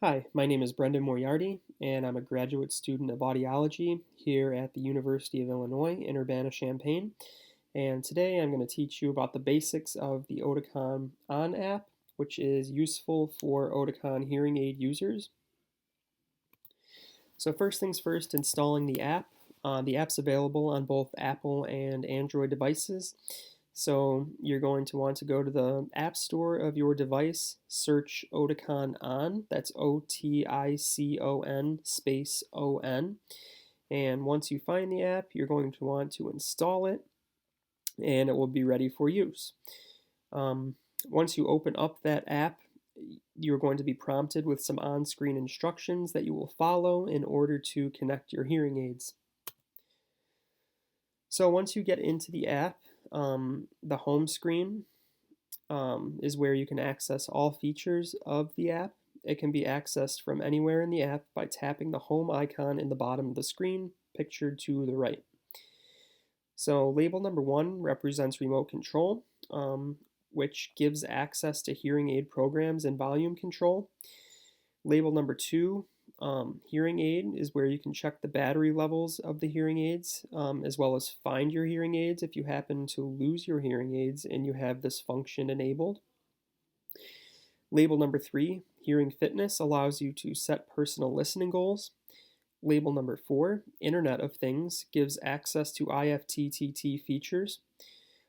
Hi, my name is Brendan Moriarty, and I'm a graduate student of audiology here at the University of Illinois in Urbana-Champaign. And today I'm going to teach you about the basics of the Oticon ON app, which is useful for Oticon hearing aid users. So first things first, installing the app. The app's available on both Apple and Android devices. So you're going to want to go to the App Store of your device, search Oticon On, that's Oticon space ON. And once you find the app, you're going to want to install it, and it will be ready for use. Once you open up that app, you're going to be prompted with some on-screen instructions that you will follow in order to connect your hearing aids. So once you get into the app, the home screen is where you can access all features of the app. It can be accessed from anywhere in the app by tapping the home icon in the bottom of the screen, pictured to the right. So label number 1 represents remote control, which gives access to hearing aid programs and volume control. Label number 2, hearing aid, is where you can check the battery levels of the hearing aids, as well as find your hearing aids if you happen to lose your hearing aids and you have this function enabled. Label number 3, hearing fitness, allows you to set personal listening goals. Label number 4, Internet of Things, gives access to IFTTT features.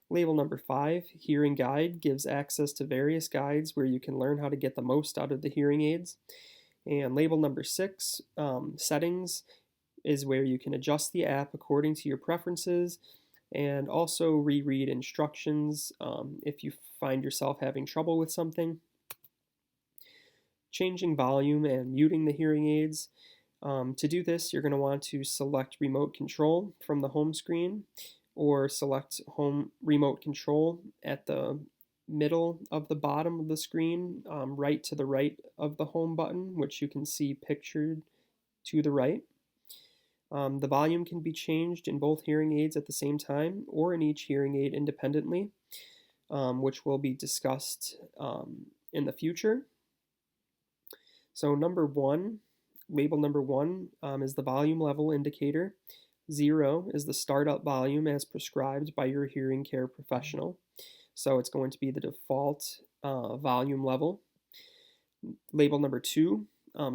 Label number 5, Hearing Guide, gives access to various guides where you can learn how to get the most out of the hearing aids. And label number 6, Settings, is where you can adjust the app according to your preferences and also reread instructions if you find yourself having trouble with something. Changing volume and muting the hearing aids. To do this, you're going to want to select remote control from the home screen, or select home remote control at the middle of the bottom of the screen, right to the right of the home button, which you can see pictured to the right. The volume can be changed in both hearing aids at the same time or in each hearing aid independently, which will be discussed in the future. So label number 1 is the volume level indicator. 0 is the startup volume as prescribed by your hearing care professional. So it's going to be the default volume level. Label number 2,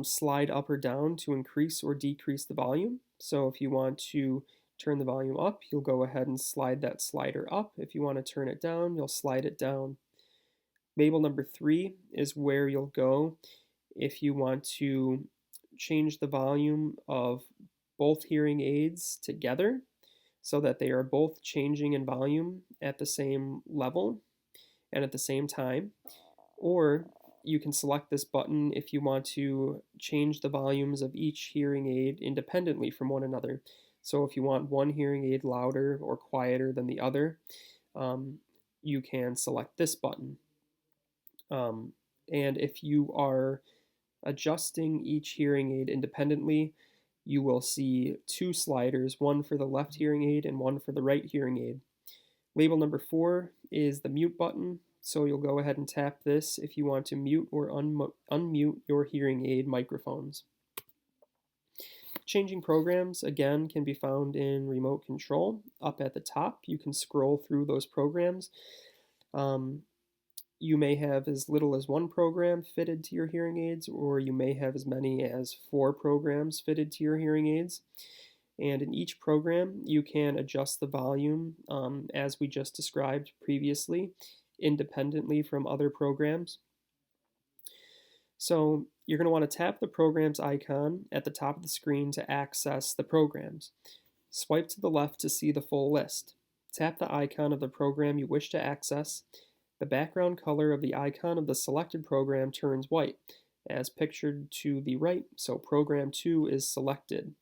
slide up or down to increase or decrease the volume. So if you want to turn the volume up, you'll go ahead and slide that slider up. If you want to turn it down, you'll slide it down. Label number 3 is where you'll go if you want to change the volume of both hearing aids together so that they are both changing in volume at the same level and at the same time. Or you can select this button if you want to change the volumes of each hearing aid independently from one another. So if you want one hearing aid louder or quieter than the other, you can select this button. And if you are adjusting each hearing aid independently, you will see 2 sliders, one for the left hearing aid and one for the right hearing aid. Label number 4 is the mute button, so you'll go ahead and tap this if you want to mute or unmute your hearing aid microphones. Changing programs, again, can be found in remote control. Up at the top, you can scroll through those programs. You may have as little as 1 program fitted to your hearing aids, or you may have as many as 4 programs fitted to your hearing aids. And in each program, you can adjust the volume, as we just described previously, independently from other programs. So you're going to want to tap the programs icon at the top of the screen to access the programs. Swipe to the left to see the full list. Tap the icon of the program you wish to access. The background color of the icon of the selected program turns white, as pictured to the right, so program 2 is selected.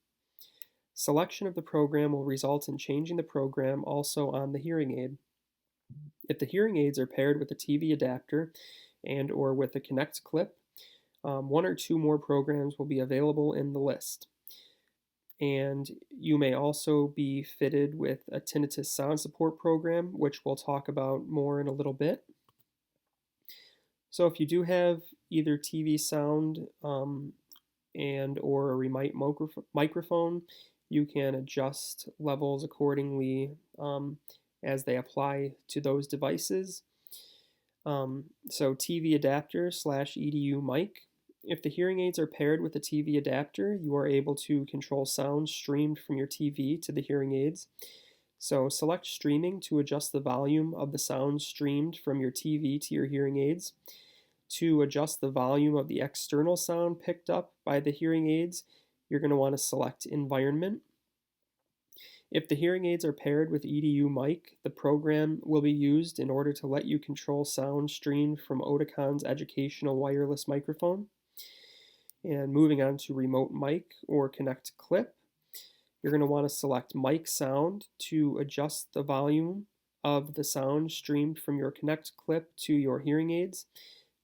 Selection of the program will result in changing the program also on the hearing aid. If the hearing aids are paired with a TV adapter and or with a Connect clip, 1 or 2 more programs will be available in the list. And you may also be fitted with a Tinnitus SoundSupport program, which we'll talk about more in a little bit. So if you do have either TV sound and or a remote microphone, you can adjust levels accordingly as they apply to those devices. So TV adapter / EDU mic. If the hearing aids are paired with a TV adapter, you are able to control sound streamed from your TV to the hearing aids. So select streaming to adjust the volume of the sound streamed from your TV to your hearing aids. To adjust the volume of the external sound picked up by the hearing aids, you're going to want to select environment. If the hearing aids are paired with EDU mic, the program will be used in order to let you control sound streamed from Oticon's educational wireless microphone. And moving on to remote mic or connect clip, you're going to want to select mic sound to adjust the volume of the sound streamed from your connect clip to your hearing aids.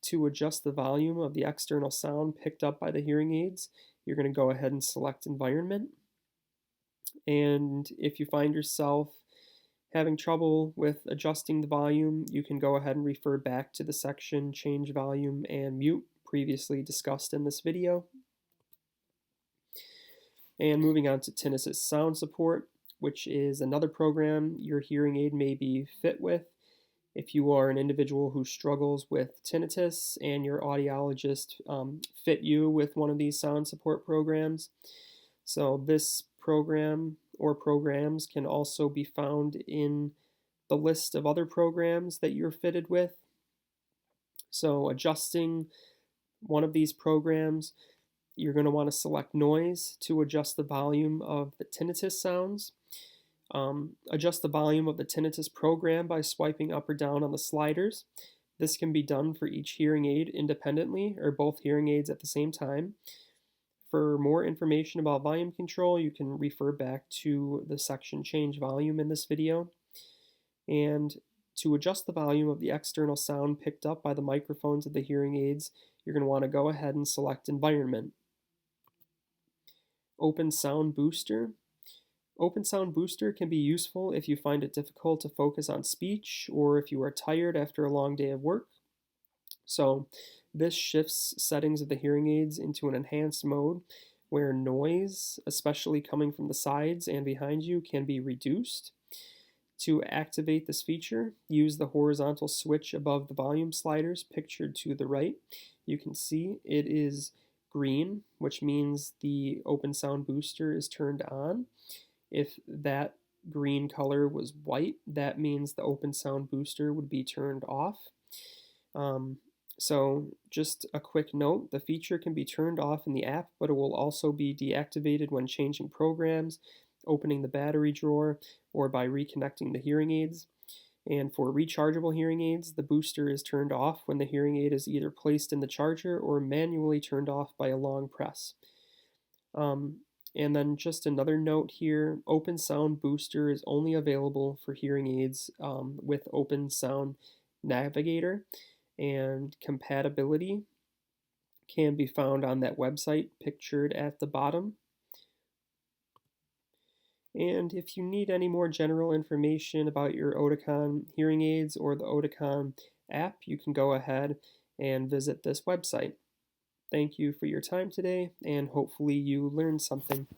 To adjust the volume of the external sound picked up by the hearing aids, you're going to go ahead and select environment. And if you find yourself having trouble with adjusting the volume, you can go ahead and refer back to the section Change Volume and Mute previously discussed in this video. And moving on to Tinnitus SoundSupport, which is another program your hearing aid may be fit with. If you are an individual who struggles with tinnitus and your audiologist fit you with one of these sound support programs. So this program or programs can also be found in the list of other programs that you're fitted with. So adjusting one of these programs, you're going to want to select noise to adjust the volume of the tinnitus sounds. Adjust the volume of the tinnitus program by swiping up or down on the sliders. This can be done for each hearing aid independently or both hearing aids at the same time. For more information about volume control, you can refer back to the section Change Volume in this video. And to adjust the volume of the external sound picked up by the microphones of the hearing aids, you're going to want to go ahead and select Environment. OpenSound Booster. OpenSound Booster can be useful if you find it difficult to focus on speech or if you are tired after a long day of work. So this shifts settings of the hearing aids into an enhanced mode where noise, especially coming from the sides and behind you, can be reduced. To activate this feature, use the horizontal switch above the volume sliders pictured to the right. You can see it is green, which means the OpenSound Booster is turned on. If that green color was white, that means the OpenSound Booster would be turned off. So just a quick note, the feature can be turned off in the app, but it will also be deactivated when changing programs, opening the battery drawer, or by reconnecting the hearing aids. And for rechargeable hearing aids, the booster is turned off when the hearing aid is either placed in the charger or manually turned off by a long press. And then just another note here, OpenSound Booster is only available for hearing aids with OpenSound Navigator, and compatibility can be found on that website pictured at the bottom. And if you need any more general information about your Oticon hearing aids or the Oticon app, you can go ahead and visit this website. Thank you for your time today, and hopefully you learned something.